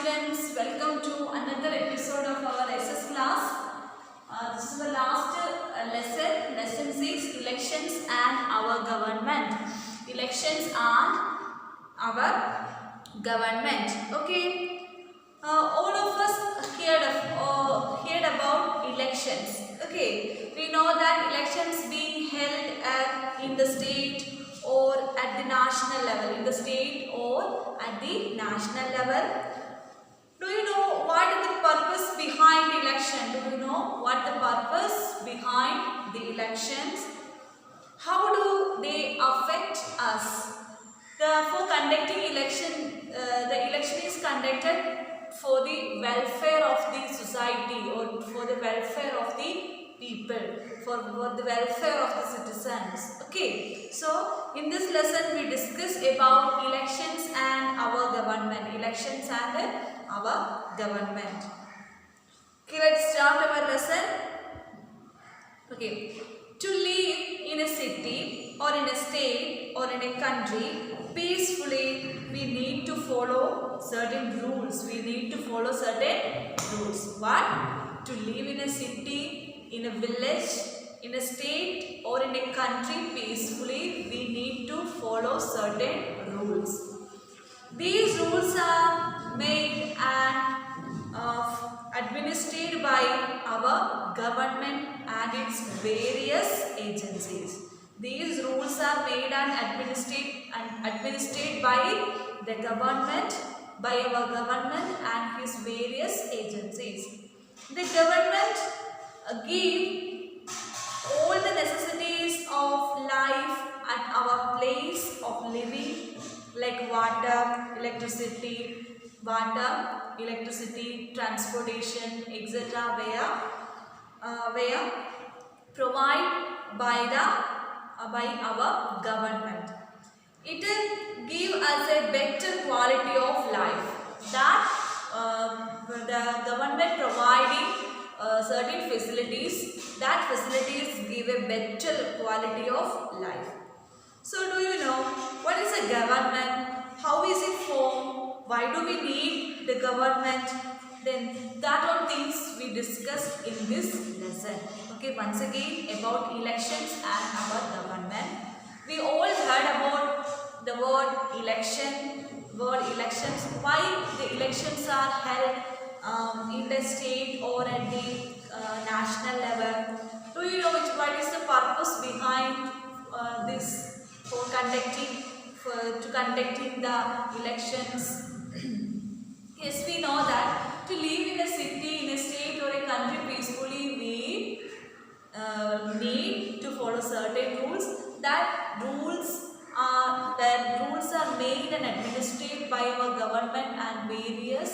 students, welcome to another episode of our SS class. This is the last lesson 6, elections and our government. Elections and our government. Okay. All of us heard about elections. Okay. We know that elections being held in the state or at the national level. In the state or at the national level. Do you know what is the purpose behind the election? Do you know what the purpose behind the elections? How do they affect us? For conducting election, the election is conducted for the welfare of the society or for the welfare of the people, for the welfare of the citizens. Okay, so in this lesson we discuss about elections and our government. Elections and our government. Okay, let's start our lesson. Okay, to live in a city or in a state or in a country peacefully, we need to follow certain rules. We need to follow certain rules. What? To live in a city, in a village, in a state or in a country peacefully, we need to follow certain rules. These rules are made and administered by our government and its various agencies. These rules are made and administered by the government, by our government and its various agencies. The government give all the necessities of life at our place of living, like water, electricity, transportation, etc. where provided by our government. It will give us a better quality of life. That the government providing certain facilities, that facilities give a better quality of life. So do you know what is a government? How is it formed? Why do we need the government? Then that all things we discussed in this lesson. Okay, once again about elections and our government. We all heard about the word elections. Why the elections are held in the state or at the national level? Do you know what is the purpose behind this for conducting the elections? Yes, we know that to live in a city, in a state or a country peacefully, we need to follow certain rules. That rules are made and administered by our government and various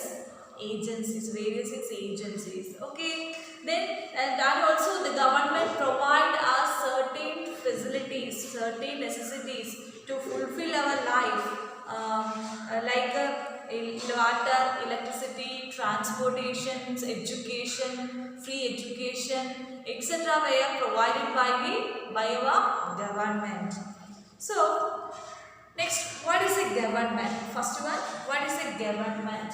agencies. Okay. Then that also the government provide us certain facilities, certain necessities to fulfill our life, like water, electricity, transportation, education, free education, etc. were provided by our government. So, next, what is a government? First one, what is a government?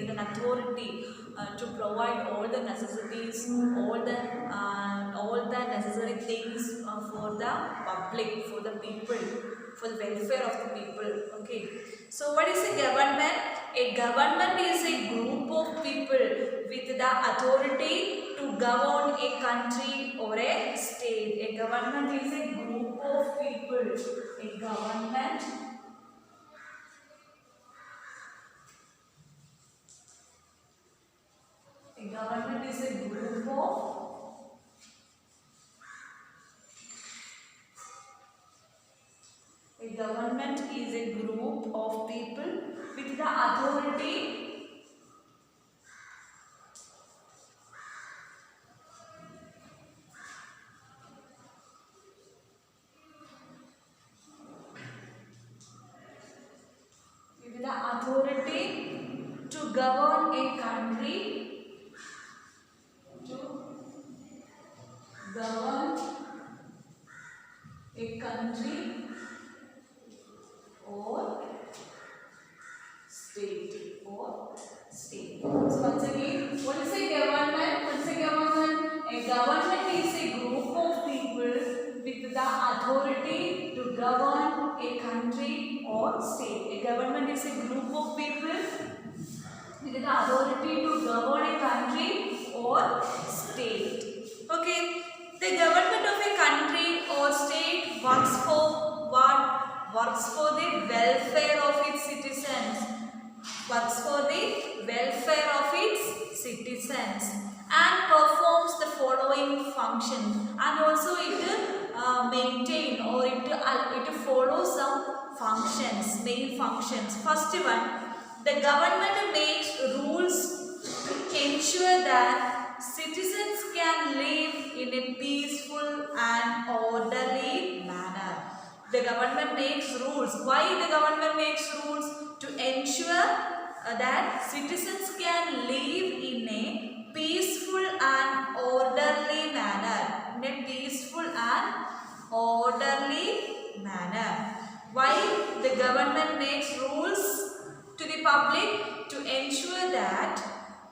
An authority to provide all the necessities, all the necessary things for the public, for the people, for the welfare of the people. Okay. So what is a government? A government is a group of people with the authority to govern a country or a state. A government is a group of people. A government is a group of people with the authority authority to govern a country, to govern a country or state, So once again, what is a government? What is a government? A government is a group of people with the authority to govern a country or state. A government is a group of people with the authority to govern a country or state. Okay, the government of a country or state works for what? Works for the welfare of its citizens. Works for the welfare of its citizens and performs the following functions. And also it maintain or it follows some functions, main functions. First one, the government makes rules to ensure that citizens can live in a peaceful and orderly manner. The government makes rules. Why the government makes rules? To ensure that citizens can live in a peaceful and orderly manner. In a peaceful and orderly manner. Why the government makes rules to the public? To ensure that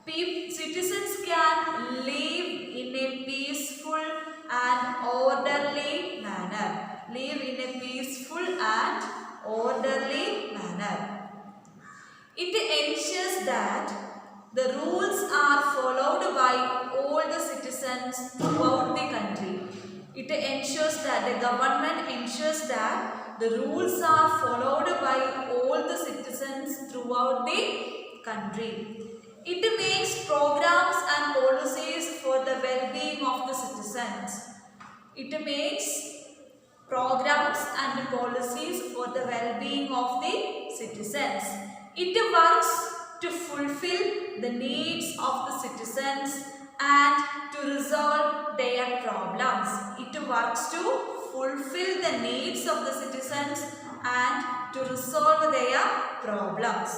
citizens can live in a peaceful and orderly manner. Live in a peaceful and orderly manner. It ensures that the rules are followed by all the citizens throughout the country. It ensures that the government ensures that the rules are followed by all the citizens throughout the country. It makes programs and policies for the well-being of the citizens. It makes programs and policies for the well-being of the citizens. It works to fulfill the needs of the citizens and to resolve their problems. It works to fulfill the needs of the citizens and to resolve their problems.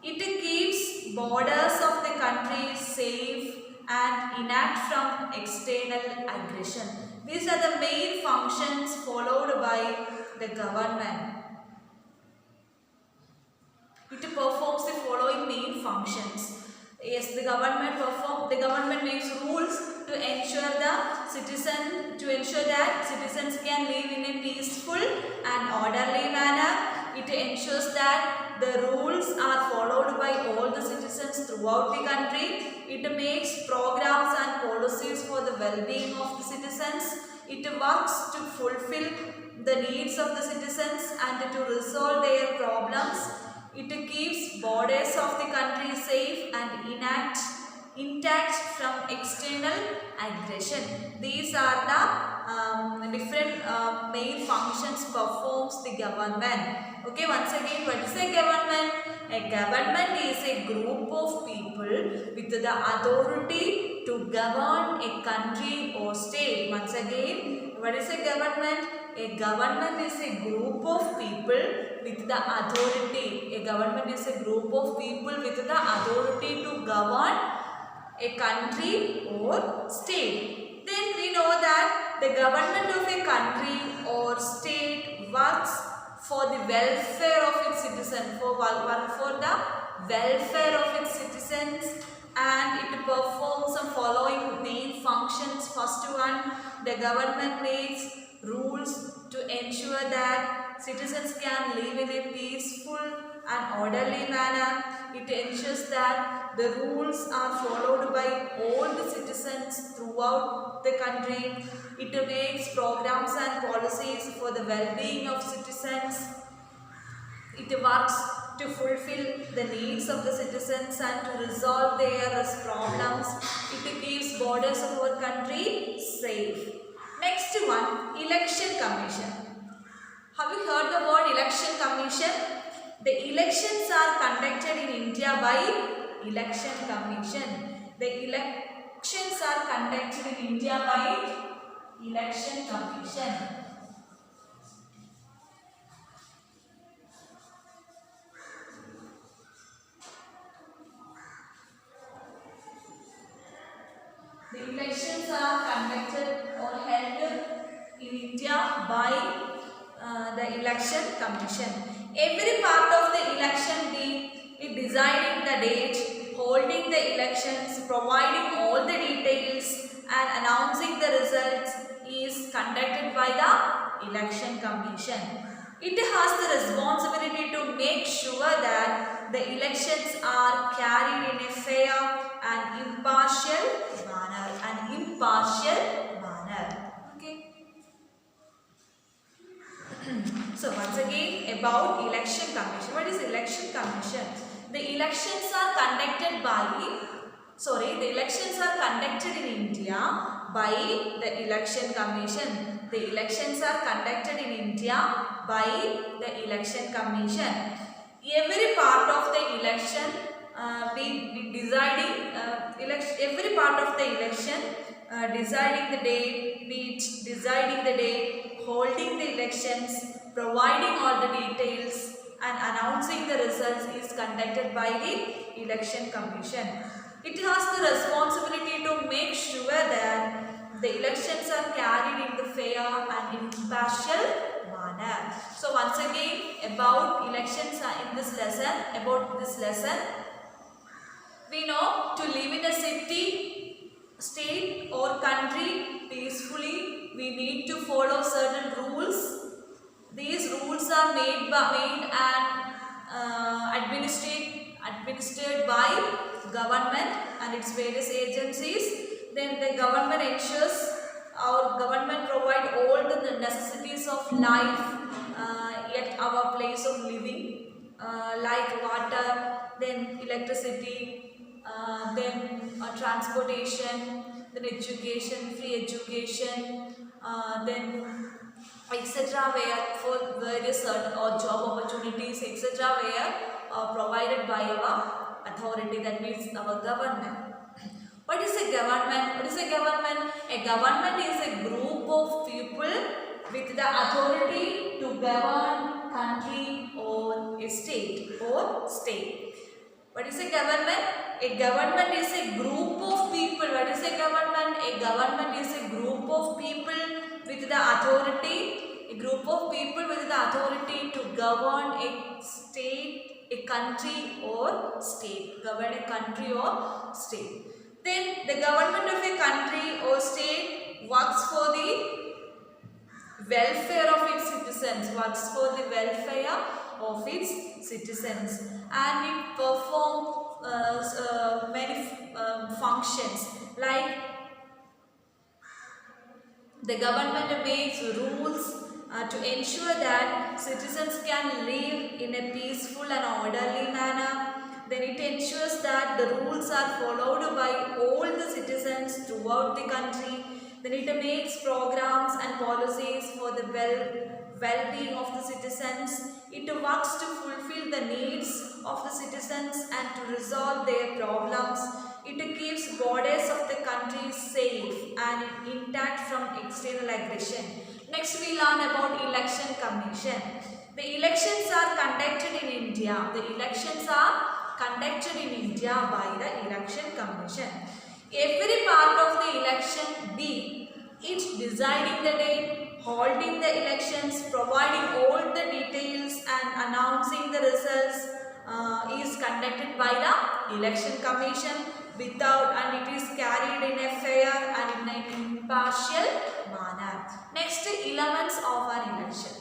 It keeps borders of the country safe and intact from external aggression. These are the main functions followed by the government. It performs the following main functions. Yes, the government makes rules to ensure that citizens can live in a peaceful and orderly manner. It ensures that the rules are followed by all the citizens throughout the country. It makes programs and policies for the well-being of the citizens. It works to fulfill the needs of the citizens and to resolve their problems. It keeps borders of the country safe and intact from external aggression. These are the different main functions performs the government. Okay, once again, what is a government? A government is a group of people with the authority to govern a country or state. Once again, what is a government? A government is a group of people with the authority. A government is a group of people with the authority to govern a country or state. Then we know that the government of a country or state works for the welfare of its citizens, for the welfare of its citizens, and it performs the following main functions. First one, the government makes rules to ensure that citizens can live in a peaceful and orderly manner. It ensures that the rules are followed by all the citizens throughout the country. It makes programs and policies for the well-being of citizens. It works to fulfill the needs of the citizens and to resolve their problems. It keeps borders of our country safe. Next one, Election Commission. Have you heard the word Election Commission? The elections are conducted in India by Election Commission. The elections are conducted in India by Election Commission. elections are conducted or held in India by the election commission. Every part of the election be deciding the date, holding the elections, providing all the details and announcing the results is conducted by the election commission. It has the responsibility to make sure that the elections are carried in a fair and impartial manner. Okay. So once again about election commission. What is election commission? The elections are conducted in India by the election commission. The elections are conducted in India by the election commission. Every part of the election every part of the election deciding the date, holding the elections, providing all the details and announcing the results is conducted by the election commission. It has the responsibility to make sure that the elections are carried in the fair and impartial manner. So once again about elections in this lesson, we know to live in a city, state or country peacefully, we need to follow certain rules. These rules are made and administered by government and its various agencies. Then the government ensures our government provide all the necessities of life at our place of living, like water, then electricity, then transportation, then education, free education, then etc. where for various or job opportunities etc. were provided by our authority, that means our government. What is a government? A government is a group of people with the authority to govern country or a state What is a government? A government is a group of people. What is a government? A government is a group of people with the authority. A group of people with the authority to govern a state, a country or state. Govern a country or state. Then the government of a country or state works for the welfare of its citizens, and it performs many functions, like the government makes rules to ensure that citizens can live in a peaceful and orderly manner. Then it ensures that the rules are followed by all the citizens throughout the country. Then it makes programs and policies for the well-being of the citizens. It works to fulfill the needs of the citizens and to resolve their problems. It keeps borders of the country safe and intact from external aggression. Next we learn about election commission. The elections are conducted in India. By the election commission. Every part of the election it deciding the date, holding the elections, providing all the details and announcing the results is conducted by the election commission and it is carried in a fair and in an impartial manner. Next, elements of an election.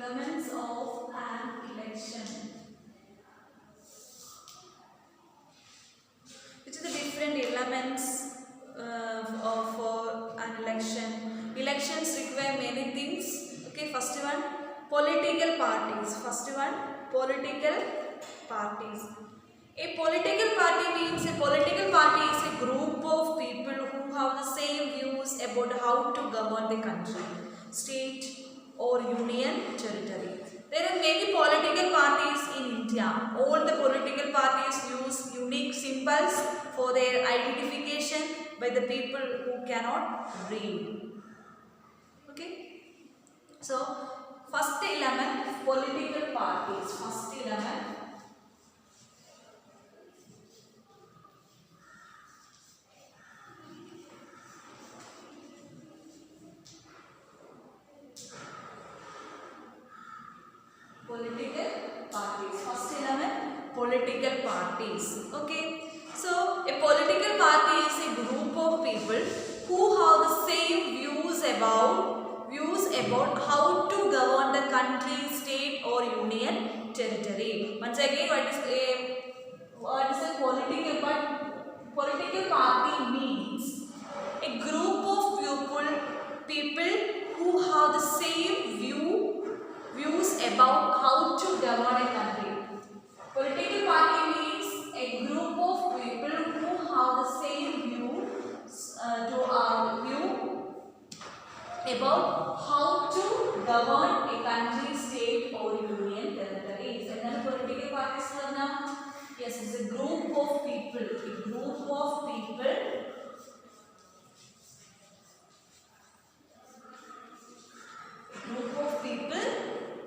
Elements of an election. Which are the different elements for an election? Elections require many things. Okay, first one, political parties. Political parties. A political party means a political party is a group of people who have the same views about how to govern the country, state or union territory. There are many political parties in India. All the political parties use unique symbols for their identification by the people who cannot read. Okay. So, first element, political parties. First element. Political parties. First element, political parties. Okay. So, a political party is a group of people who have the same views about how to govern the country, state or union territory. Once again, what is a political party? Political party means a group of people who have the same views about how to govern a country. Political party means a group of people who have the same view about how to govern a country, state or union territory. And political parties are now, yes, it's a group of people. A group of people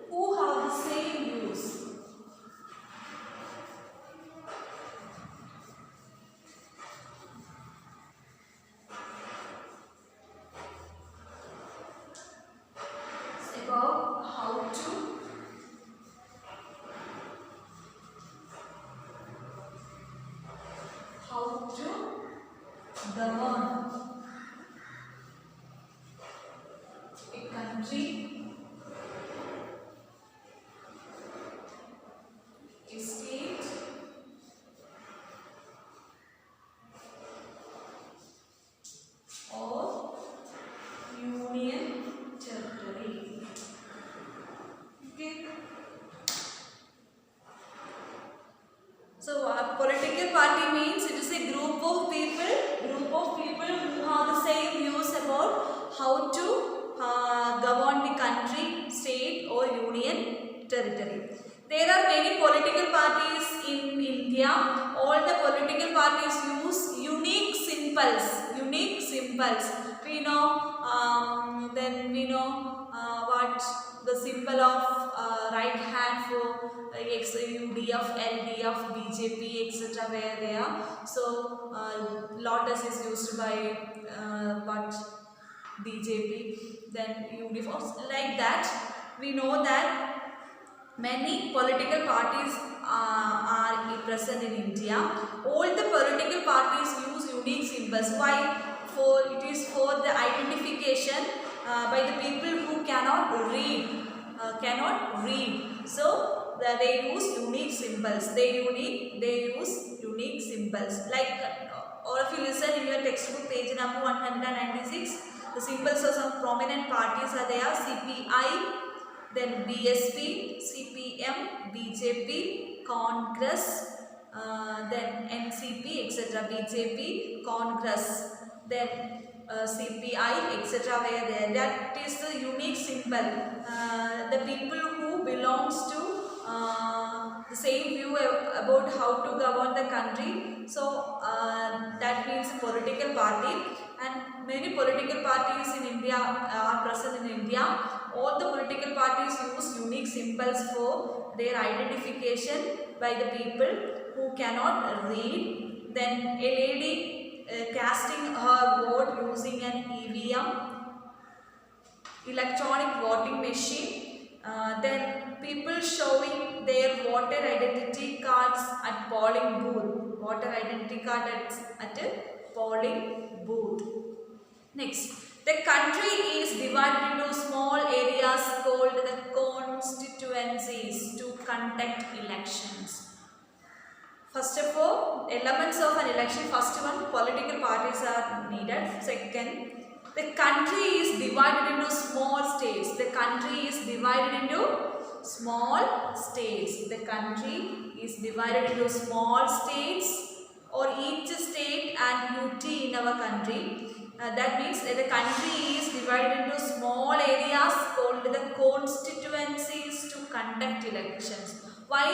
who have the same views. About how to govern a country, a state or union territory. Okay. So, a political party means it is a group of people who have the same views about how to govern the country, state or union territory. There are many political parties in India. All the political parties use unique symbols. We know, then we know what the symbol of right hand for UDF, LDF, BJP, etc. where they are. So, lotus is used by what BJP, then UDF, like that. We know that many political parties are present in India. All the political parties use unique symbols. Why? It is for the identification by the people who cannot read. So they use unique symbols. They use unique symbols. Like all of you listen in your textbook, page number 196. The symbols of some prominent parties are there: CPI, then BSP, CPM, BJP, Congress, then NCP, etc. BJP, Congress, then CPI, etc. where there. That is the unique symbol. The people who belongs to the same view about how to govern the country. So that means political party, and many political parties in India are present in India. All the political parties use unique symbols for their identification by the people who cannot read. Then a lady casting her vote using an EVM, electronic voting machine. Then people showing their voter identity cards at polling booth. Voter identity card at a polling booth. Next, the country is divided into small areas called the constituencies to conduct elections. First of all, elements of an election. First one, political parties are needed. Second, the country is divided into small states. The country is divided into small states. The country is divided into small states, or each state and UT in our country. That means that the country is divided into small areas called the constituencies to conduct elections. Why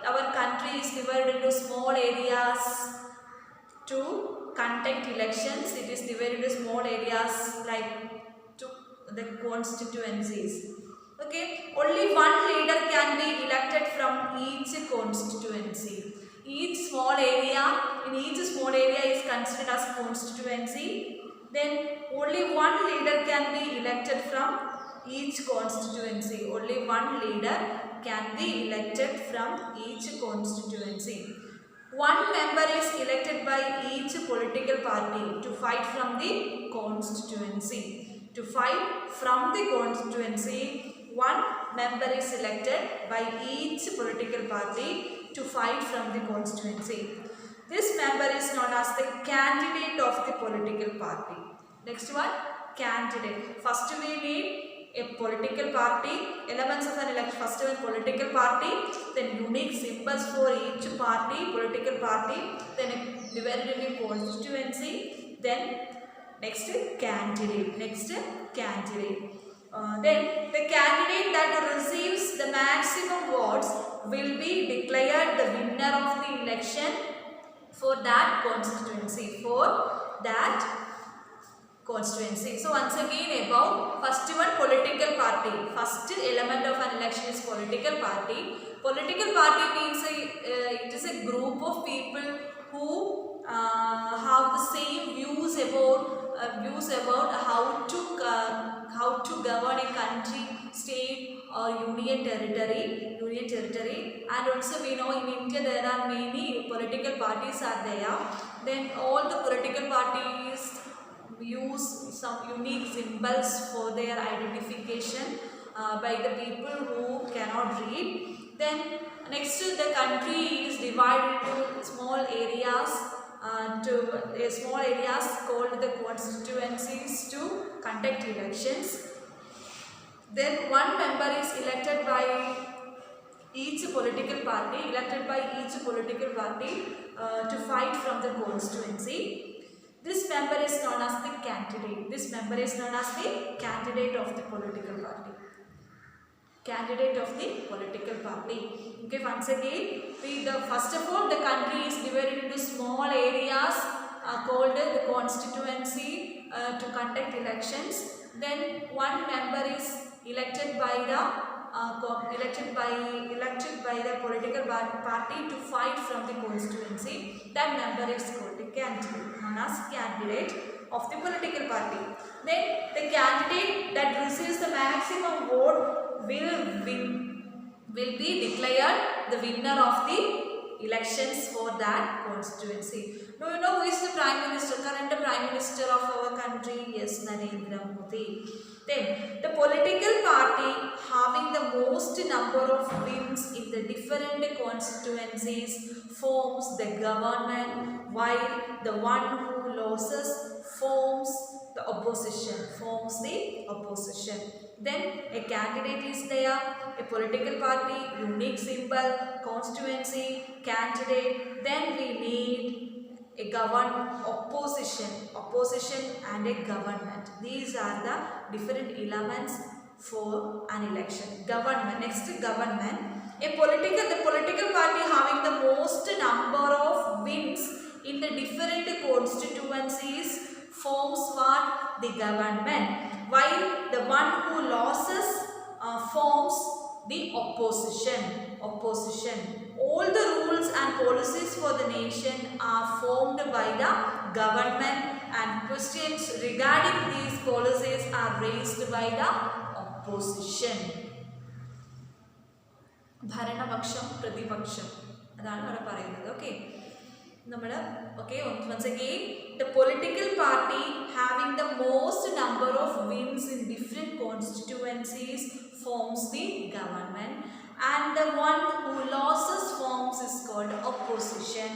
our country is divided into small areas to conduct elections? It is divided into small areas like to the constituencies. Okay, only one leader can be elected from each constituency. Each small area, in each small area is considered as constituency. Then only one leader can be elected from each constituency. Only one leader can be elected from each constituency. One member is elected by each political party to fight from the constituency. To fight from the constituency, one member is elected by each political party to fight from the constituency. This member is known as the candidate of the political party. Next one, candidate. First we need a political party, elements of an election. First one, political party, then unique symbols for each party, political party, then divided into constituency, then next candidate. Next candidate. Then the candidate that receives the maximum votes will be declared the winner of the election for that constituency. For that constituency. So once again about first one, political party. First element of an election is political party. Political party means it is a group of people who have the same views about how to govern a country, state or union territory. And also we know in India there are many political parties are there. Then all the political parties use some unique symbols for their identification by the people who cannot read. Then next, the country is divided into small areas called the constituencies to conduct elections. Then one member is elected by each political party to fight from the constituency. This member is known as the candidate. This member is known as the candidate of the political party. Candidate of the political party. Okay, once again, first of all, the country is divided into small areas called the constituency to conduct elections. Then one member is elected by the political party to fight from the constituency. That member is called the candidate, known as candidate of the political party. Then the candidate that receives the maximum vote will be declared the winner of the elections for that constituency. Do you know who is the Prime Minister, current Prime Minister of our country? Yes, Narendra Modi. Then the political party having the most number of wins in the different constituencies forms the government, while the one who loses forms the opposition. Then a candidate is there, a political party, unique symbol, constituency, candidate. Then we need a opposition and a government. These are the different elements for an election. Government. Next, government. The political party having the most number of wins in the different constituencies forms what? The government. While the one who loses forms the opposition. All the rules and policies for the nation are formed by the government, and questions regarding these policies are raised by the opposition. ഭരണപക്ഷം പ്രതിപക്ഷം അതാണ് ഇവിടെ പറയുന്നത്. Okay, once again, the political party having the most number of wins in different constituencies forms the government, and the one who loses forms is called opposition.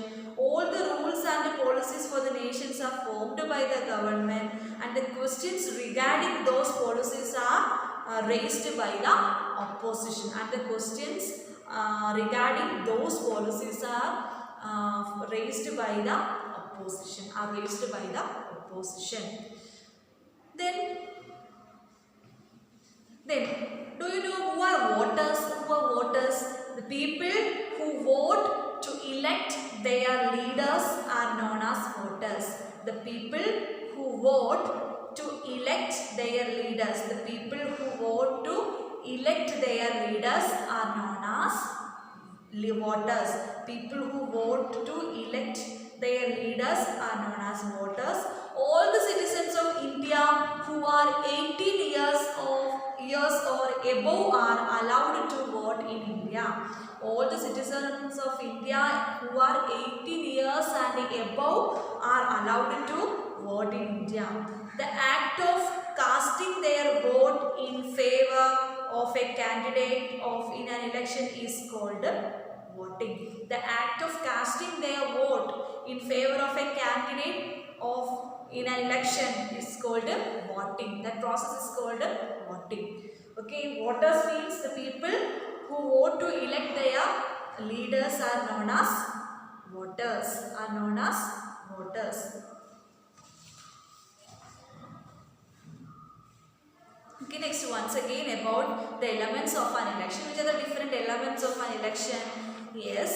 All the rules and the policies for the nations are formed by the government, and the questions regarding those policies are raised by the opposition, and the questions regarding those policies are raised by the opposition. Then Then, do you know who are voters? The people who vote to elect their leaders are known as voters. The people who vote to elect their leaders. The people who vote to elect their leaders are known as voters. People who vote to elect their leaders are known as voters. All the citizens of India who are 18 years or above are allowed to vote in India. All the citizens of India who are 18 years and above are allowed to vote in India. The act of casting their vote in favor of a candidate in an election is called voting. The act of casting their vote in favor of a candidate in an election is called voting. That process is called voting. Okay, voters means the people who vote to elect their leaders are known as voters. Okay, next once again about the elements of an election. Which are the different elements of an election? Yes,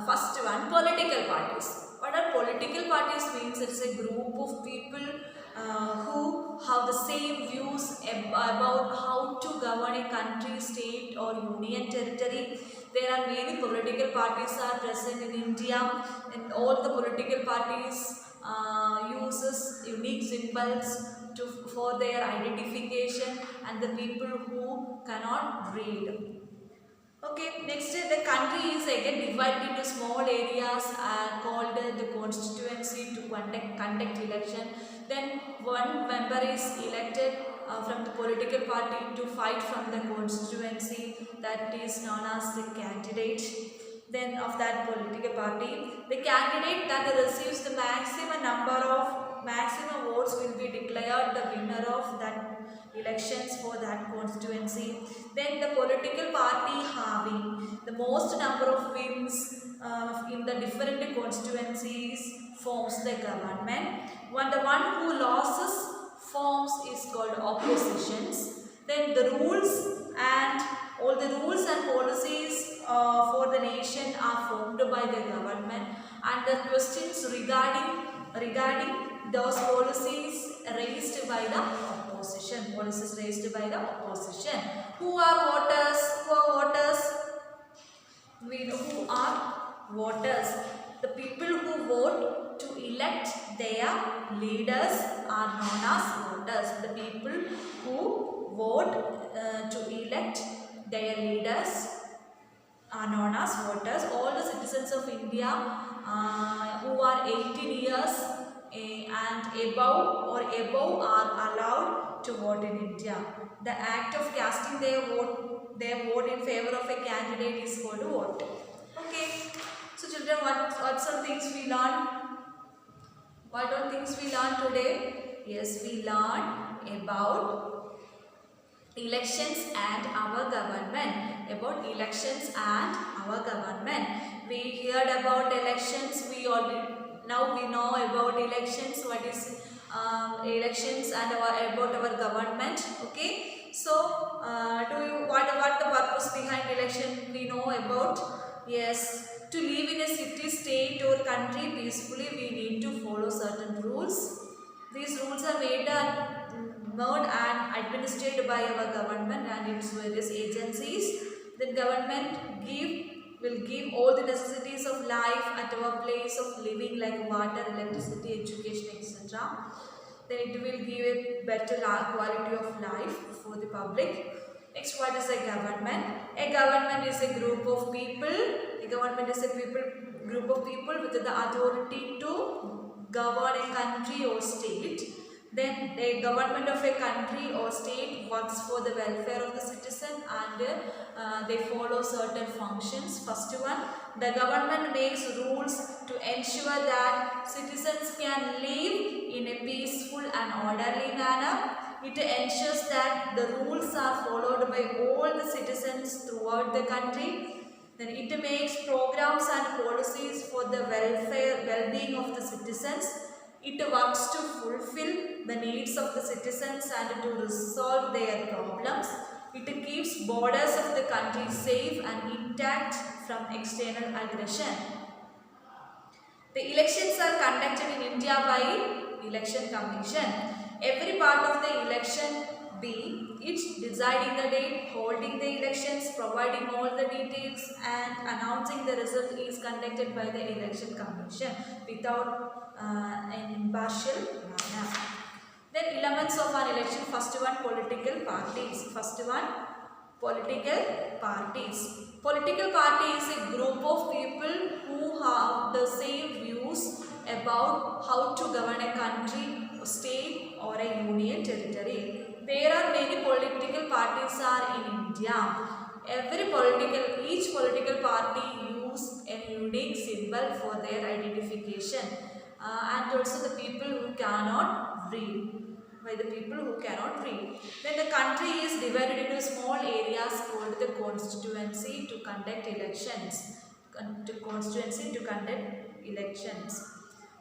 first one, political parties. What are political parties means? It's a group of people who have the same views about how to govern a country, state or union territory. There are many political parties are present in India, and all the political parties uses unique symbols for their identification and the people who cannot read. Okay, next the country is again divided into small areas called the constituency to conduct election. Then one member is elected from the political party to fight from the constituency, that is known as the candidate. Then of that political party, the candidate that receives the maximum votes will be declared the winner of that elections for that constituency. Then the political party having the most number of wins in the different constituencies forms the government. The one who loses forms is called oppositions. Then the rules and all the rules and policies for the nation are formed by the government, and the questions regarding those policies raised by the opposition. Who are voters? We know who are voters. The people who vote to elect their leaders are known as voters. The people who vote to elect their leaders are known as voters. All the citizens of India who are 18 years and above are allowed to vote in India. The act of casting their vote in favor of a candidate is called vote. Okay. So children, what some things we learned? What are things we learned today? Yes, we learned about elections and our government. We heard about elections. Now we know about elections. What is elections and about our government? Okay. So, what the purpose behind election we know about? Yes. To live in a city, state or country peacefully, we need to follow certain rules. These rules are made and administered by our government and its various agencies. The government will give all the necessities of life at our place of living, like water, electricity, education, etc. Then it will give a better quality of life for the public. Next, what is a government? A government is a group of people. Group of people with the authority to govern a country or state. Then the government of a country or state works for the welfare of the citizen, and they follow certain functions. First one, the government makes rules to ensure that citizens can live in a peaceful and orderly manner. It ensures that the rules are followed by all the citizens throughout the country. Then it makes programs and policies for the well-being of the citizens. It works to fulfill the needs of the citizens and to resolve their problems. It keeps borders of the country safe and intact from external aggression. The elections are conducted in India by Election Commission. Every part of the election be it deciding the date, holding the elections, providing all the details and announcing the result is conducted by the Election Commission without an impartial manner. Then elements of an election. First one, political parties. First one, political parties. Political party is a group of people who have the same views about how to govern a country, state or a union territory. There are many political parties are in India. Each political party use a unique symbol for their identification and also the people who cannot read. By the people who cannot read. Then the country is divided into small areas called the constituency to conduct elections.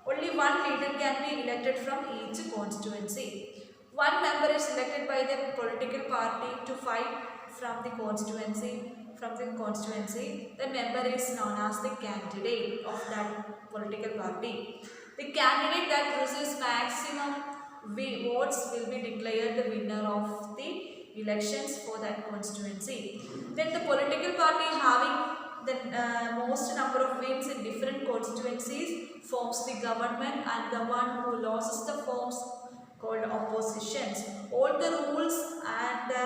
Only one leader can be elected from each constituency. One member is elected by the political party to fight from the constituency. The member is known as the candidate of that political party. The candidate that receives maximum votes will be declared the winner of the elections for that constituency. Then the political party having the most number of wins in different constituencies forms the government, and the one who loses the forms called oppositions. All the rules and the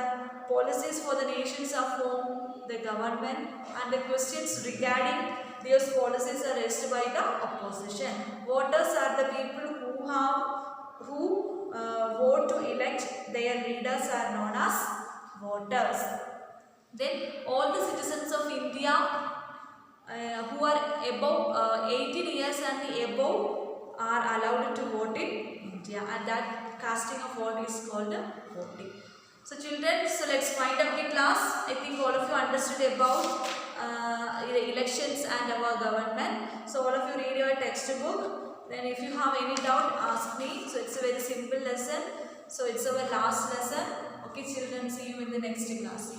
policies for the nations are formed the government, and the questions regarding those policies are raised by the opposition. Voters are the people who vote to elect their leaders are known as voters. Then all the citizens of India who are above 18 years and above are allowed to vote in India, and that casting of vote is called voting. So children, so let's wind up the class. I think all of you understood about the elections and our government. So all of you read your textbook. Then if you have any doubt, ask me. So it's a very simple lesson. So it's our last lesson. Okay children, see you in the next class.